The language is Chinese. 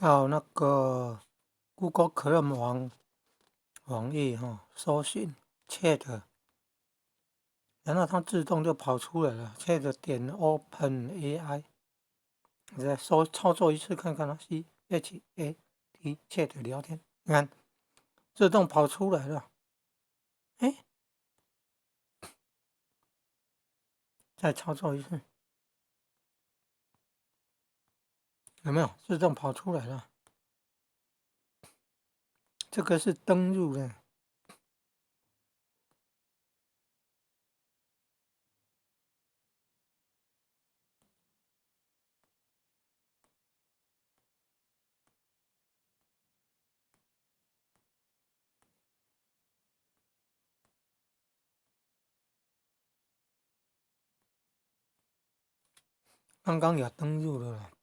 到那个 Google Chrome 网页搜寻 Chat，然后它自动就跑出来了 ，Chat 点 Open AI， 你再操作一次看看啊，CHAT Chat 聊天，你看自动跑出来了，哎，再操作一次，有没有自动跑出来了？这个是登入的。刚刚有登入了，